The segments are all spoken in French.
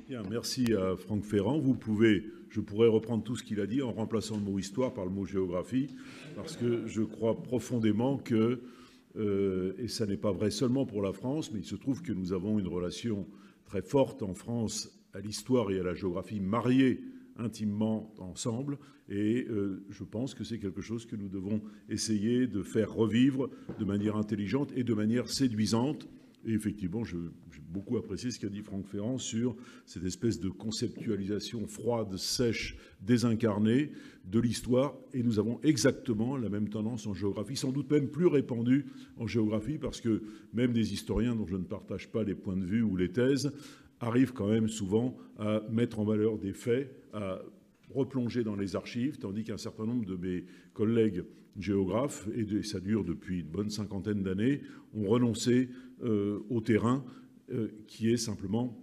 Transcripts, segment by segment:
Bien, merci à Franck Ferrand. Je pourrais reprendre tout ce qu'il a dit en remplaçant le mot histoire par le mot géographie, parce que je crois profondément que, et ça n'est pas vrai seulement pour la France, mais il se trouve que nous avons une relation très forte en France à l'histoire et à la géographie mariées intimement ensemble, et je pense que c'est quelque chose que nous devons essayer de faire revivre de manière intelligente et de manière séduisante. Et effectivement, j'ai beaucoup apprécié ce qu'a dit Franck Ferrand sur cette espèce de conceptualisation froide, sèche, désincarnée de l'histoire. Et nous avons exactement la même tendance en géographie, sans doute même plus répandue en géographie, parce que même des historiens dont je ne partage pas les points de vue ou les thèses arrivent quand même souvent à mettre en valeur des faits, à replonger dans les archives, tandis qu'un certain nombre de mes collègues géographes, et ça dure depuis une bonne cinquantaine d'années, ont renoncé au terrain qui est simplement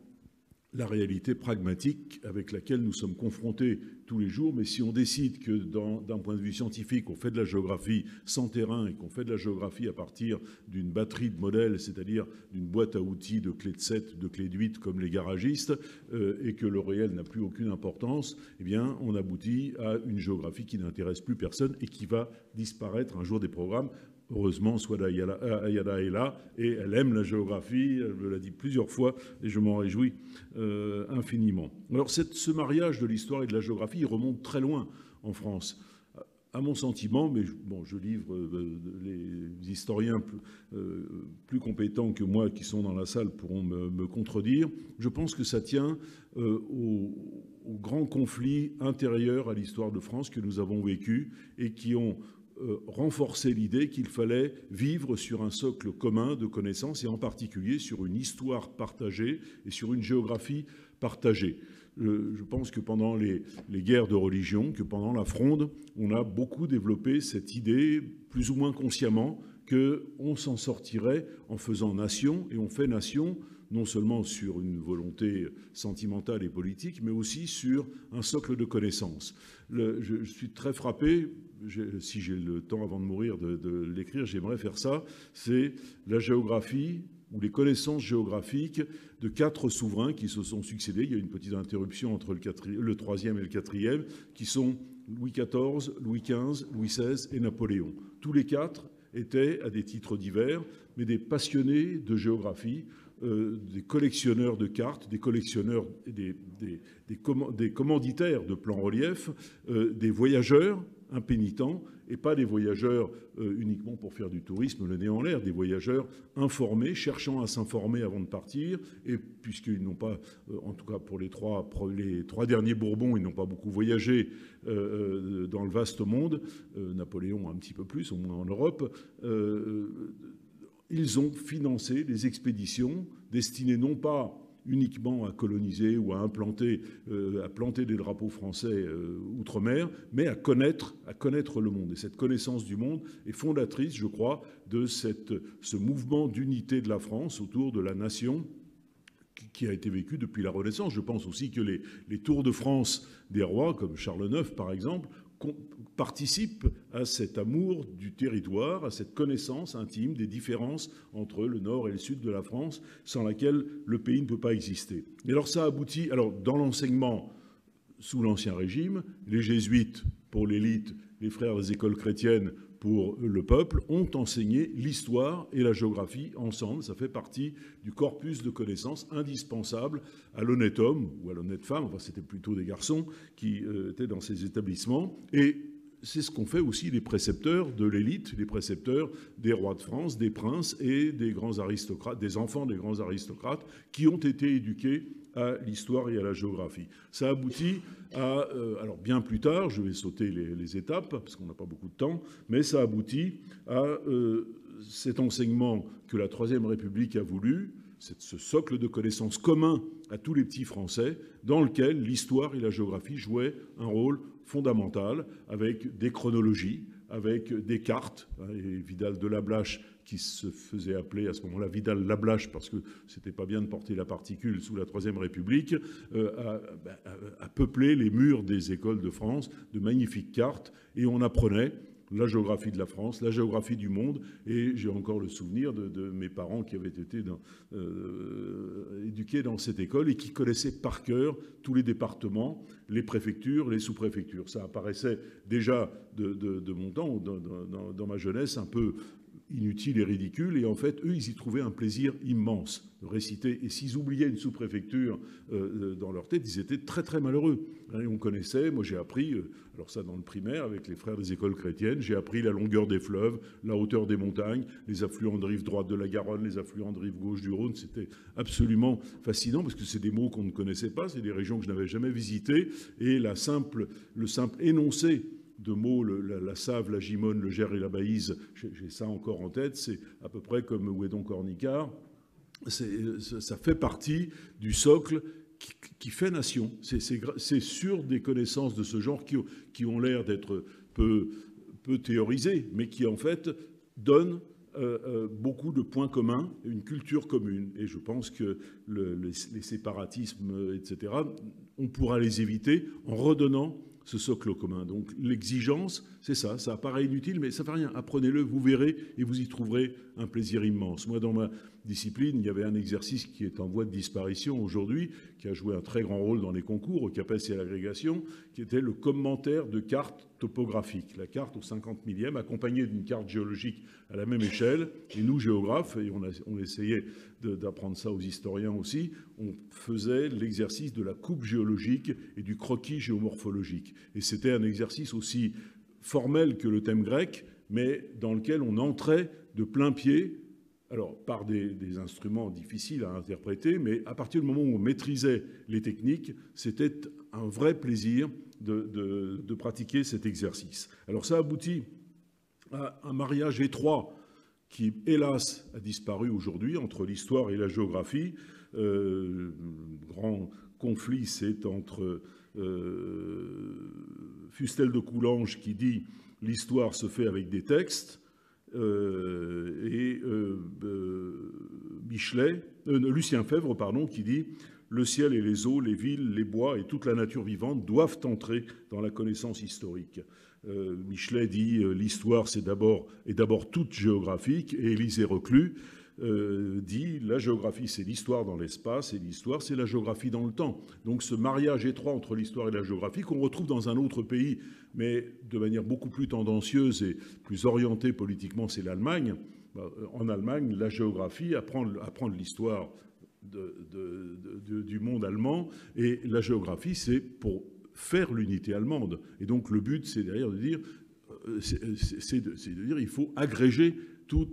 la réalité pragmatique avec laquelle nous sommes confrontés tous les jours. Mais si on décide que d'un point de vue scientifique, on fait de la géographie sans terrain et qu'on fait de la géographie à partir d'une batterie de modèles, c'est-à-dire d'une boîte à outils de clés de 7, de clés de 8 comme les garagistes, et que le réel n'a plus aucune importance, eh bien, on aboutit à une géographie qui n'intéresse plus personne et qui va disparaître un jour des programmes. Heureusement, Souada Ayala est là et elle aime la géographie, elle me l'a dit plusieurs fois et je m'en réjouis infiniment. Alors ce mariage de l'histoire et de la géographie, il remonte très loin en France. À mon sentiment, mais bon, je livre les historiens plus compétents que moi qui sont dans la salle pourront me contredire, je pense que ça tient au grand conflit intérieur à l'histoire de France que nous avons vécu et qui ont renforcer l'idée qu'il fallait vivre sur un socle commun de connaissances et en particulier sur une histoire partagée et sur une géographie partagée. Je pense que pendant les guerres de religion, que pendant la Fronde, on a beaucoup développé cette idée, plus ou moins consciemment, qu'on s'en sortirait en faisant nation, et on fait nation non seulement sur une volonté sentimentale et politique, mais aussi sur un socle de connaissances. Je suis très frappé, si j'ai le temps avant de mourir de l'écrire, j'aimerais faire ça, c'est la géographie ou les connaissances géographiques de 4 souverains qui se sont succédés. Il y a une petite interruption entre le troisième et le quatrième, qui sont Louis XIV, Louis XV, Louis XVI et Napoléon. Tous les 4 étaient, à des titres divers, mais des passionnés de géographie, des collectionneurs de cartes, des collectionneurs, des commanditaires de plans relief, des voyageurs impénitents, et pas des voyageurs uniquement pour faire du tourisme le nez en l'air, des voyageurs informés, cherchant à s'informer avant de partir, et puisqu'ils n'ont pas, en tout cas pour les trois derniers Bourbons, ils n'ont pas beaucoup voyagé dans le vaste monde, Napoléon un petit peu plus, au moins en Europe, ils ont financé des expéditions destinées non pas uniquement à coloniser ou à planter des drapeaux français outre-mer, mais à connaître le monde. Et cette connaissance du monde est fondatrice, je crois, de ce mouvement d'unité de la France autour de la nation qui a été vécu depuis la Renaissance. Je pense aussi que les tours de France des rois, comme Charles IX par exemple, participent à cet amour du territoire, à cette connaissance intime des différences entre le nord et le sud de la France, sans laquelle le pays ne peut pas exister. Et alors ça aboutit, dans l'enseignement sous l'Ancien Régime, les jésuites pour l'élite, les frères des écoles chrétiennes pour le peuple, ont enseigné l'histoire et la géographie ensemble. Ça fait partie du corpus de connaissances indispensable à l'honnête homme ou à l'honnête femme, enfin c'était plutôt des garçons qui étaient dans ces établissements. Et c'est ce qu'ont fait aussi les précepteurs de l'élite, les précepteurs des rois de France, des princes et des grands aristocrates, des enfants des grands aristocrates qui ont été éduqués à l'histoire et à la géographie. Ça aboutit à, alors bien plus tard, je vais sauter les étapes parce qu'on n'a pas beaucoup de temps, mais ça aboutit à cet enseignement que la Troisième République a voulu, ce socle de connaissances commun à tous les petits Français, dans lequel l'histoire et la géographie jouaient un rôle fondamental, avec des chronologies, avec des cartes, et Vidal de Lablache, qui se faisait appeler à ce moment-là Vidal Lablache, parce que c'était pas bien de porter la particule sous la Troisième République, a peuplé les murs des écoles de France de magnifiques cartes, et on apprenait la géographie de la France, la géographie du monde, et j'ai encore le souvenir de mes parents qui avaient été éduqués dans cette école et qui connaissaient par cœur tous les départements, les préfectures, les sous-préfectures. Ça apparaissait déjà de mon temps, dans ma jeunesse, un peu inutile et ridicule, et en fait, eux, ils y trouvaient un plaisir immense de réciter. Et s'ils oubliaient une sous-préfecture dans leur tête, ils étaient très, très malheureux. Et on connaissait, moi j'ai appris, alors ça dans le primaire, avec les frères des écoles chrétiennes, j'ai appris la longueur des fleuves, la hauteur des montagnes, les affluents de rive droite de la Garonne, les affluents de rive gauche du Rhône. C'était absolument fascinant, parce que c'est des mots qu'on ne connaissait pas, c'est des régions que je n'avais jamais visitées, et le simple énoncé de mots, la Save, la Gimone, le Gers et la Baïse, j'ai ça encore en tête, c'est à peu près comme Où est donc Ornicart. Ça fait partie du socle qui fait nation. C'est sur des connaissances de ce genre qui ont l'air d'être peu théorisées, mais qui en fait donnent beaucoup de points communs, une culture commune. Et je pense que les séparatismes, etc., on pourra les éviter en redonnant ce socle commun. Donc l'exigence, c'est ça apparaît inutile, mais ça ne fait rien. Apprenez-le, vous verrez, et vous y trouverez un plaisir immense. Moi, dans ma discipline, il y avait un exercice qui est en voie de disparition aujourd'hui, qui a joué un très grand rôle dans les concours, au CAPES et à l'agrégation, qui était le commentaire de cartes topographiques. La carte au 50 millième, accompagnée d'une carte géologique à la même échelle. Et nous, géographes, et on essayait d'apprendre ça aux historiens aussi, on faisait l'exercice de la coupe géologique et du croquis géomorphologique. Et c'était un exercice aussi formel que le thème grec, mais dans lequel on entrait de plein pied, alors par des instruments difficiles à interpréter, mais à partir du moment où on maîtrisait les techniques, c'était un vrai plaisir de pratiquer cet exercice. Alors ça aboutit à un mariage étroit qui, hélas, a disparu aujourd'hui entre l'histoire et la géographie. Le grand conflit, c'est entre Fustel de Coulanges qui dit « l'histoire se fait avec des textes » et Lucien Febvre, pardon, qui dit « le ciel et les eaux, les villes, les bois et toute la nature vivante doivent entrer dans la connaissance historique ». Michelet dit « l'histoire est d'abord toute géographique » et Élisée Reclus dit « la géographie c'est l'histoire dans l'espace et l'histoire c'est la géographie dans le temps ». Donc ce mariage étroit entre l'histoire et la géographie qu'on retrouve dans un autre pays, mais de manière beaucoup plus tendancieuse et plus orientée politiquement, c'est l'Allemagne. En Allemagne, la géographie, apprendre l'histoire du monde allemand, et la géographie c'est pour faire l'unité allemande. Et donc le but, c'est derrière de dire, il faut agréger tous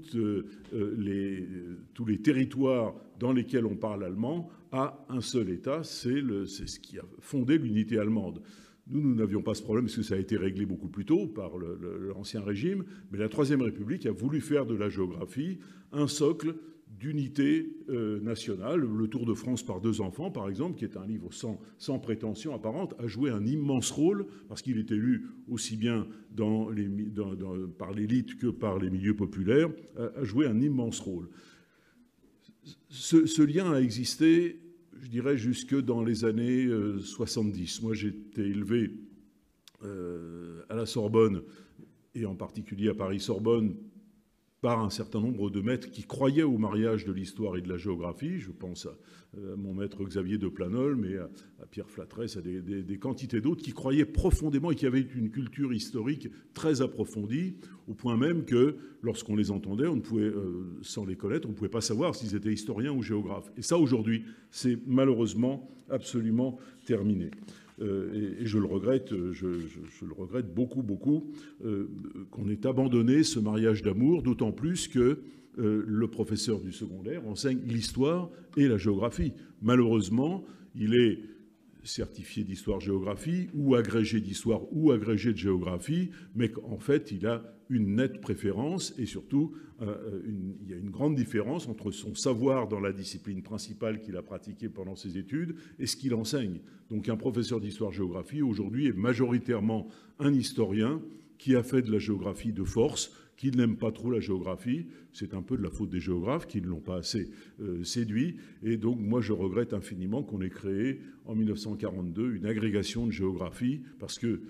les territoires dans lesquels on parle allemand à un seul État. C'est ce qui a fondé l'unité allemande. Nous n'avions pas ce problème parce que ça a été réglé beaucoup plus tôt par l'Ancien Régime, mais la Troisième République a voulu faire de la géographie un socle d'unité nationale. Le Tour de France par deux enfants, par exemple, qui est un livre sans prétention apparente, a joué un immense rôle, parce qu'il était lu aussi bien par l'élite que par les milieux populaires, a joué un immense rôle. Ce lien a existé, je dirais, jusque dans les années 70. Moi, j'ai été élevé à la Sorbonne, et en particulier à Paris-Sorbonne, par un certain nombre de maîtres qui croyaient au mariage de l'histoire et de la géographie. Je pense à mon maître Xavier de Planol, mais à Pierre Flatrès, à des quantités d'autres qui croyaient profondément et qui avaient une culture historique très approfondie, au point même que, lorsqu'on les entendait, on ne pouvait, sans les connaître, on ne pouvait pas savoir s'ils étaient historiens ou géographes. Et ça, aujourd'hui, c'est malheureusement absolument terminé. Et je le regrette, je le regrette beaucoup, beaucoup, qu'on ait abandonné ce mariage d'amour, d'autant plus que le professeur du secondaire enseigne l'histoire et la géographie. Malheureusement, il est certifié d'histoire-géographie ou agrégé d'histoire ou agrégé de géographie, mais en fait, il a une nette préférence et surtout, il y a une grande différence entre son savoir dans la discipline principale qu'il a pratiquée pendant ses études et ce qu'il enseigne. Donc un professeur d'histoire-géographie aujourd'hui est majoritairement un historien qui a fait de la géographie de force, qu'il n'aime pas trop la géographie. C'est un peu de la faute des géographes qui ne l'ont pas assez séduit. Et donc, moi, je regrette infiniment qu'on ait créé, en 1942, une agrégation de géographie, parce que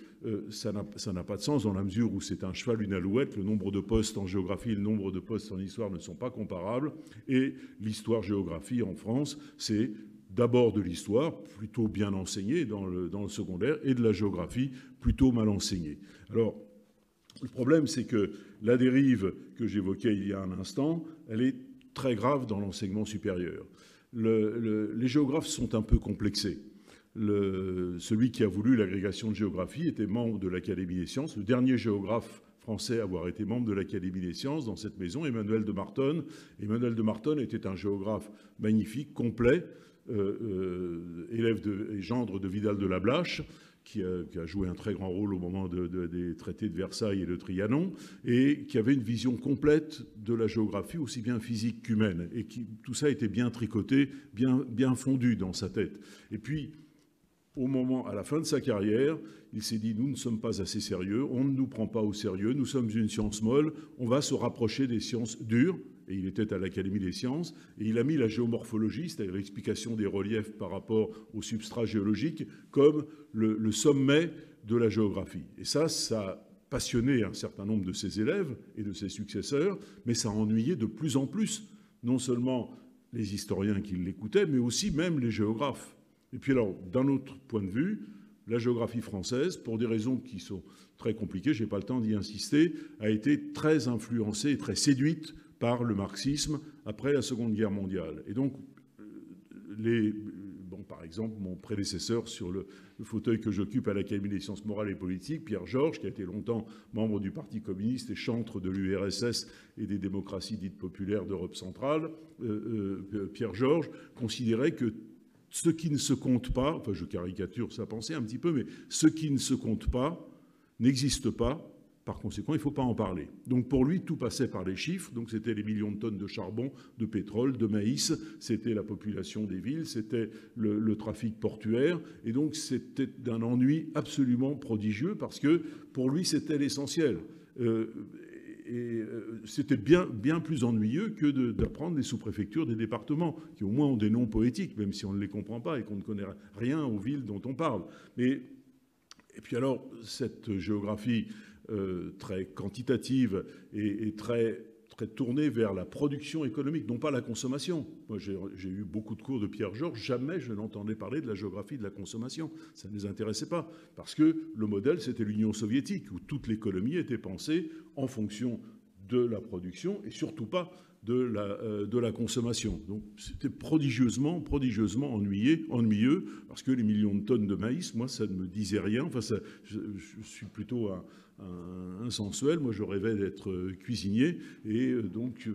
ça n'a pas de sens dans la mesure où c'est un cheval, une alouette. Le nombre de postes en géographie et le nombre de postes en histoire ne sont pas comparables. Et l'histoire-géographie en France, c'est d'abord de l'histoire, plutôt bien enseignée dans le secondaire, et de la géographie, plutôt mal enseignée. Alors, le problème, c'est que la dérive que j'évoquais il y a un instant, elle est très grave dans l'enseignement supérieur. Les géographes sont un peu complexés. Celui qui a voulu l'agrégation de géographie était membre de l'Académie des sciences. Le dernier géographe français à avoir été membre de l'Académie des sciences dans cette maison, Emmanuel de Martonne. Emmanuel de Martonne était un géographe magnifique, complet, élève et gendre de Vidal de la Blache, qui a joué un très grand rôle au moment des traités de Versailles et de Trianon, et qui avait une vision complète de la géographie, aussi bien physique qu'humaine. Et tout ça était bien tricoté, bien fondu dans sa tête. Et puis, à la fin de sa carrière, il s'est dit, nous ne sommes pas assez sérieux, on ne nous prend pas au sérieux, nous sommes une science molle, on va se rapprocher des sciences dures. Et il était à l'Académie des sciences, et il a mis la géomorphologie, c'est-à-dire l'explication des reliefs par rapport au substrat géologique, comme le sommet de la géographie. Et ça a passionné un certain nombre de ses élèves et de ses successeurs, mais ça a ennuyé de plus en plus, non seulement les historiens qui l'écoutaient, mais aussi même les géographes. Et puis alors, d'un autre point de vue, la géographie française, pour des raisons qui sont très compliquées, je n'ai pas le temps d'y insister, a été très influencée et très séduite par le marxisme après la Seconde Guerre mondiale. Et donc, par exemple, mon prédécesseur sur le fauteuil que j'occupe à l'Académie des sciences morales et politiques, Pierre Georges, qui a été longtemps membre du Parti communiste et chantre de l'URSS et des démocraties dites populaires d'Europe centrale, Pierre Georges considérait que ce qui ne se compte pas, enfin je caricature sa pensée un petit peu, mais ce qui ne se compte pas n'existe pas. Par conséquent, il ne faut pas en parler. Donc pour lui, tout passait par les chiffres. Donc c'était les millions de tonnes de charbon, de pétrole, de maïs, c'était la population des villes, c'était le trafic portuaire. Et donc c'était d'un ennui absolument prodigieux parce que pour lui, c'était l'essentiel. C'était bien plus ennuyeux que d'apprendre les sous-préfectures des départements, qui au moins ont des noms poétiques, même si on ne les comprend pas et qu'on ne connaît rien aux villes dont on parle. Et puis alors, cette géographie très quantitative et très tournée vers la production économique, non pas la consommation. Moi, j'ai eu beaucoup de cours de Pierre Georges, jamais je n'entendais parler de la géographie de la consommation. Ça ne les intéressait pas, parce que le modèle, c'était l'Union soviétique, où toute l'économie était pensée en fonction de la production et surtout pas de la consommation. Donc c'était prodigieusement ennuyeux, parce que les millions de tonnes de maïs, moi, ça ne me disait rien. Enfin, je suis plutôt un sensuel. Moi, je rêvais d'être cuisinier, et donc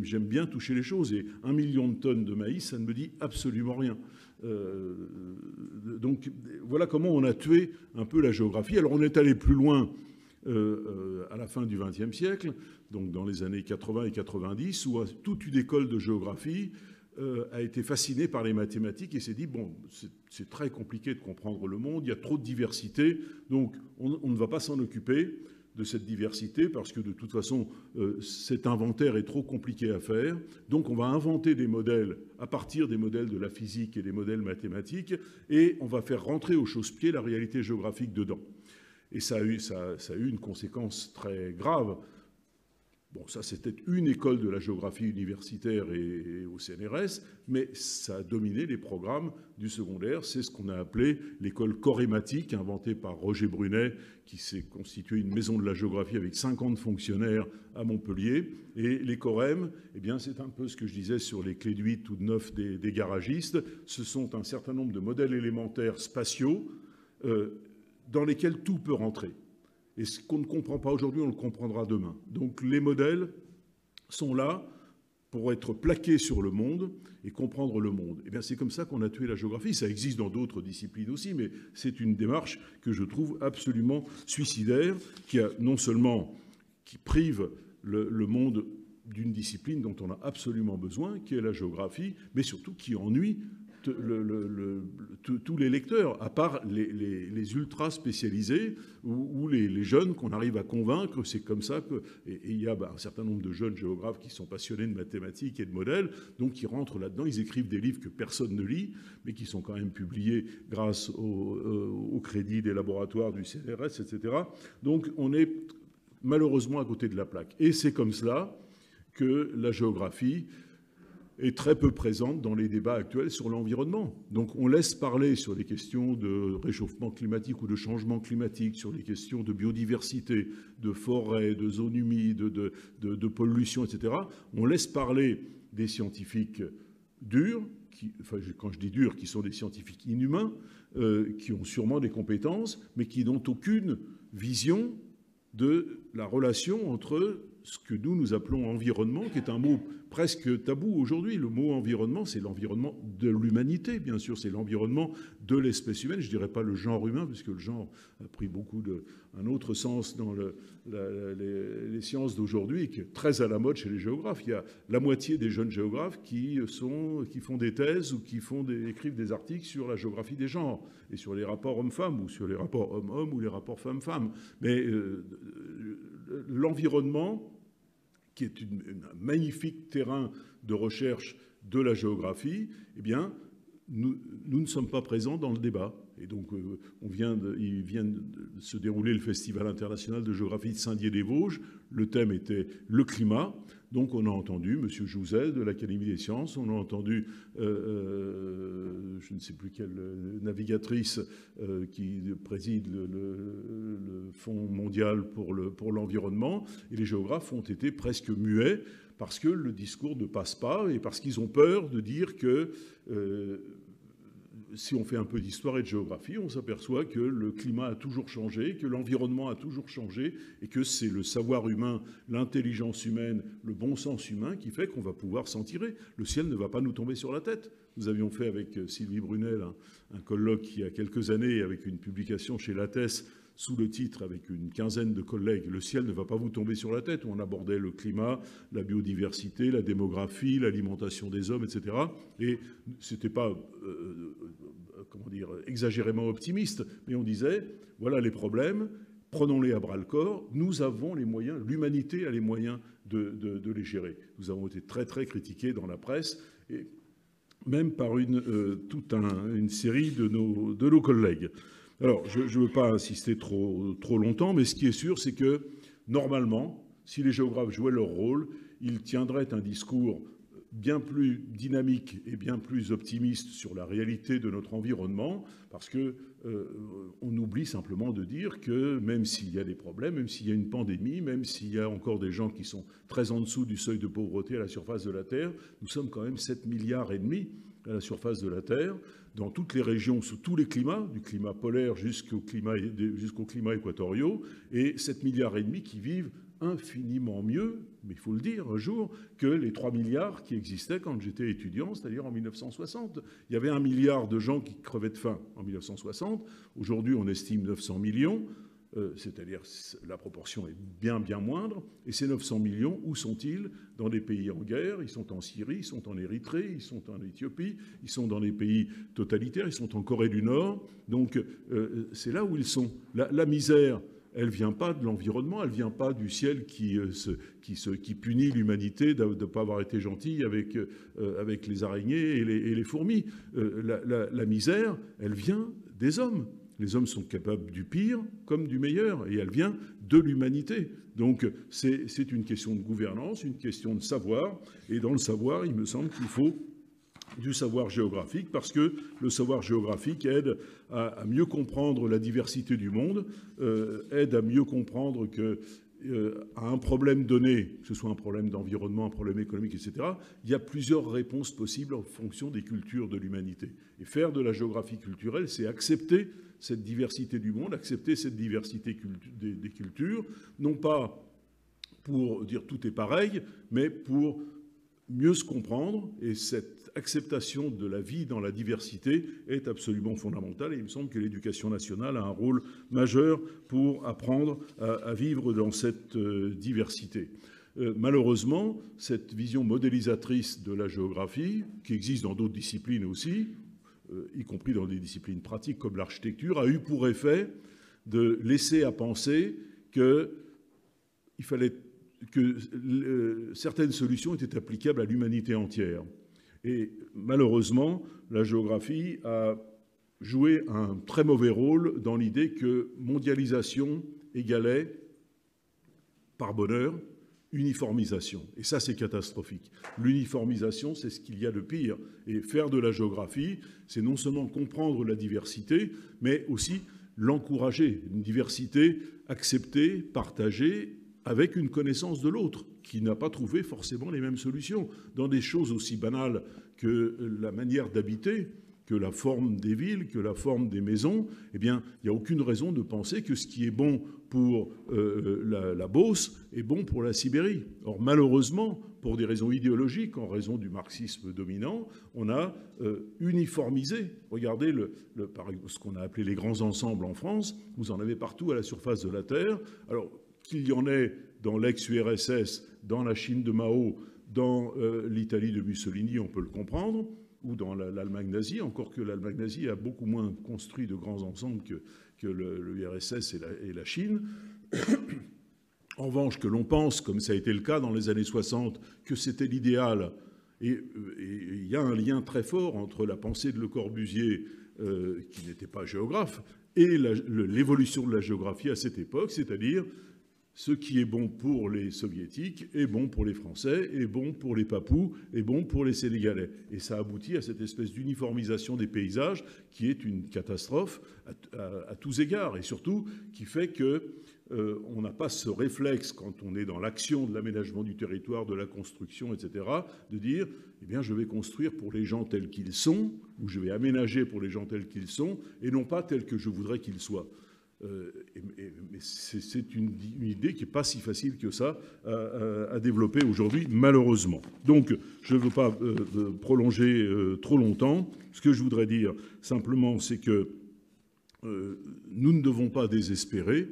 j'aime bien toucher les choses. Et 1 million de tonnes de maïs, ça ne me dit absolument rien. Donc voilà comment on a tué un peu la géographie. Alors on est allé plus loin à la fin du XXe siècle, donc dans les années 80 et 90, où toute une école de géographie a été fascinée par les mathématiques et s'est dit, bon, c'est très compliqué de comprendre le monde, il y a trop de diversité, donc on ne va pas s'en occuper de cette diversité parce que de toute façon, cet inventaire est trop compliqué à faire. Donc on va inventer des modèles à partir des modèles de la physique et des modèles mathématiques, et on va faire rentrer au chausse-pied la réalité géographique dedans. Et ça a eu une conséquence très grave. Bon, ça, c'était une école de la géographie universitaire et au CNRS, mais ça a dominé les programmes du secondaire. C'est ce qu'on a appelé l'école chorématique, inventée par Roger Brunet, qui s'est constitué une maison de la géographie avec 50 fonctionnaires à Montpellier. Et les chorèmes, eh bien, c'est un peu ce que je disais sur les clés de 8 ou de 9 des garagistes. Ce sont un certain nombre de modèles élémentaires spatiaux dans lesquels tout peut rentrer. Et ce qu'on ne comprend pas aujourd'hui, on le comprendra demain. Donc les modèles sont là pour être plaqués sur le monde et comprendre le monde. Et bien c'est comme ça qu'on a tué la géographie. Ça existe dans d'autres disciplines aussi, mais c'est une démarche que je trouve absolument suicidaire, qui prive le monde d'une discipline dont on a absolument besoin, qui est la géographie, mais surtout qui ennuie tous les lecteurs, à part les ultra spécialisés ou les jeunes qu'on arrive à convaincre. C'est comme ça que... Et il y a un certain nombre de jeunes géographes qui sont passionnés de mathématiques et de modèles, donc qui rentrent là-dedans. Ils écrivent des livres que personne ne lit, mais qui sont quand même publiés grâce au crédit des laboratoires du CNRS, etc. Donc on est malheureusement à côté de la plaque. Et c'est comme cela que la géographie est très peu présente dans les débats actuels sur l'environnement. Donc on laisse parler sur les questions de réchauffement climatique ou de changement climatique, sur les questions de biodiversité, de forêt, de zones humides, de pollution, etc. On laisse parler des scientifiques durs, enfin quand je dis durs, qui sont des scientifiques inhumains, qui ont sûrement des compétences, mais qui n'ont aucune vision de la relation entre ce que nous appelons environnement, qui est un mot presque tabou aujourd'hui. Le mot environnement, c'est l'environnement de l'humanité, bien sûr, c'est l'environnement de l'espèce humaine. Je ne dirais pas le genre humain, puisque le genre a pris un autre sens dans les sciences d'aujourd'hui, qui est très à la mode chez les géographes. Il y a la moitié des jeunes géographes qui font des thèses ou qui écrivent des articles sur la géographie des genres et sur les rapports hommes-femmes ou sur les rapports hommes-hommes ou les rapports femmes-femmes. Mais l'environnement, qui est un magnifique terrain de recherche de la géographie, eh bien, nous ne sommes pas présents dans le débat. Et donc, il vient de se dérouler le Festival international de géographie de Saint-Dié-des-Vosges. Le thème était le climat. Donc, on a entendu M. Jouzel de l'Académie des sciences, on a entendu, je ne sais plus quelle navigatrice qui préside le Fonds mondial pour l'environnement, et les géographes ont été presque muets parce que le discours ne passe pas et parce qu'ils ont peur de dire que si on fait un peu d'histoire et de géographie, on s'aperçoit que le climat a toujours changé, que l'environnement a toujours changé et que c'est le savoir humain, l'intelligence humaine, le bon sens humain qui fait qu'on va pouvoir s'en tirer. Le ciel ne va pas nous tomber sur la tête. Nous avions fait avec Sylvie Brunel un colloque il y a quelques années avec une publication chez Lattès sous le titre, avec une quinzaine de collègues, « Le ciel ne va pas vous tomber sur la tête », où on abordait le climat, la biodiversité, la démographie, l'alimentation des hommes, etc. Et ce n'était pas, exagérément optimiste, mais on disait, voilà les problèmes, prenons-les à bras-le-corps, nous avons les moyens, l'humanité a les moyens de les gérer. Nous avons été très, très critiqués dans la presse, et même par toute une série de nos collègues. Alors, je ne veux pas insister trop longtemps, mais ce qui est sûr, c'est que, normalement, si les géographes jouaient leur rôle, ils tiendraient un discours bien plus dynamique et bien plus optimiste sur la réalité de notre environnement, parce qu'on oublie simplement de dire que même s'il y a des problèmes, même s'il y a une pandémie, même s'il y a encore des gens qui sont très en dessous du seuil de pauvreté à la surface de la Terre, nous sommes quand même 7,5 milliards à la surface de la Terre, dans toutes les régions, sous tous les climats, du climat polaire jusqu'au climat équatoriaux, et 7,5 milliards qui vivent infiniment mieux, mais il faut le dire un jour, que les 3 milliards qui existaient quand j'étais étudiant, c'est-à-dire en 1960. Il y avait 1 milliard de gens qui crevaient de faim en 1960. Aujourd'hui, on estime 900 millions. C'est-à-dire la proportion est bien moindre. Et ces 900 millions, où sont-ils? Dans des pays en guerre, ils sont en Syrie, ils sont en Érythrée, ils sont en Éthiopie, ils sont dans des pays totalitaires, ils sont en Corée du Nord. Donc c'est là où ils sont. La misère, elle ne vient pas de l'environnement, elle ne vient pas du ciel qui punit l'humanité de ne pas avoir été gentille avec les araignées et les fourmis. La misère, elle vient des hommes. Les hommes sont capables du pire comme du meilleur, et elle vient de l'humanité. Donc c'est une question de gouvernance, une question de savoir, et dans le savoir, il me semble qu'il faut du savoir géographique, parce que le savoir géographique aide à mieux comprendre la diversité du monde, aide à mieux comprendre que à un problème donné, que ce soit un problème d'environnement, un problème économique, etc., il y a plusieurs réponses possibles en fonction des cultures de l'humanité. Et faire de la géographie culturelle, c'est accepter cette diversité du monde, accepter cette diversité des cultures, non pas pour dire tout est pareil, mais pour mieux se comprendre, et cette acceptation de la vie dans la diversité est absolument fondamentale, et il me semble que l'éducation nationale a un rôle majeur pour apprendre à vivre dans cette diversité. Malheureusement, cette vision modélisatrice de la géographie, qui existe dans d'autres disciplines aussi, y compris dans des disciplines pratiques comme l'architecture, a eu pour effet de laisser à penser qu'il fallait que certaines solutions étaient applicables à l'humanité entière. Et malheureusement, la géographie a joué un très mauvais rôle dans l'idée que mondialisation égalait, par bonheur, uniformisation. Et ça, c'est catastrophique. L'uniformisation, c'est ce qu'il y a de pire. Et faire de la géographie, c'est non seulement comprendre la diversité, mais aussi l'encourager. Une diversité acceptée, partagée, avec une connaissance de l'autre, qui n'a pas trouvé forcément les mêmes solutions. Dans des choses aussi banales que la manière d'habiter, que la forme des villes, que la forme des maisons, eh bien, il n'y a aucune raison de penser que ce qui est bon pour la Beauce est bon pour la Sibérie. Or, malheureusement, pour des raisons idéologiques, en raison du marxisme dominant, on a uniformisé. Regardez ce qu'on a appelé les grands ensembles en France. Vous en avez partout à la surface de la Terre. Alors, qu'il y en ait dans l'ex-URSS, dans la Chine de Mao, dans l'Italie de Mussolini, on peut le comprendre, ou dans l'Allemagne nazie, encore que l'Allemagne nazie a beaucoup moins construit de grands ensembles que l'URSS et la Chine. En revanche, que l'on pense, comme ça a été le cas dans les années 60, que c'était l'idéal, et il y a un lien très fort entre la pensée de Le Corbusier, qui n'était pas géographe, et l'évolution de la géographie à cette époque, c'est-à-dire ce qui est bon pour les Soviétiques est bon pour les Français, est bon pour les Papous, est bon pour les Sénégalais. Et ça aboutit à cette espèce d'uniformisation des paysages qui est une catastrophe à tous égards. Et surtout, qui fait qu'on n'a pas ce réflexe, quand on est dans l'action de l'aménagement du territoire, de la construction, etc., de dire, eh bien, je vais construire pour les gens tels qu'ils sont, ou je vais aménager pour les gens tels qu'ils sont, et non pas tels que je voudrais qu'ils soient. Mais c'est une idée qui n'est pas si facile que ça à développer aujourd'hui, malheureusement. Donc, je ne veux pas prolonger trop longtemps. Ce que je voudrais dire, simplement, c'est que nous ne devons pas désespérer.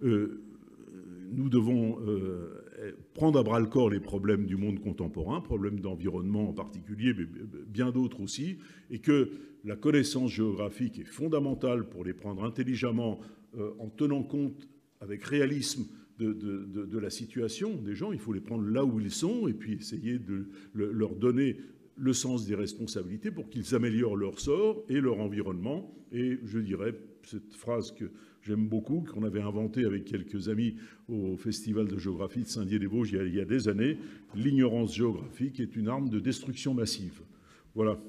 Nous devons prendre à bras-le-corps les problèmes du monde contemporain, problèmes d'environnement en particulier, mais bien d'autres aussi, et que la connaissance géographique est fondamentale pour les prendre intelligemment, en tenant compte avec réalisme de la situation des gens. Il faut les prendre là où ils sont et puis essayer de leur donner le sens des responsabilités pour qu'ils améliorent leur sort et leur environnement. Et je dirais cette phrase que j'aime beaucoup, qu'on avait inventée avec quelques amis au Festival de géographie de Saint-Dié-des-Vosges il y a des années, l'ignorance géographique est une arme de destruction massive. Voilà.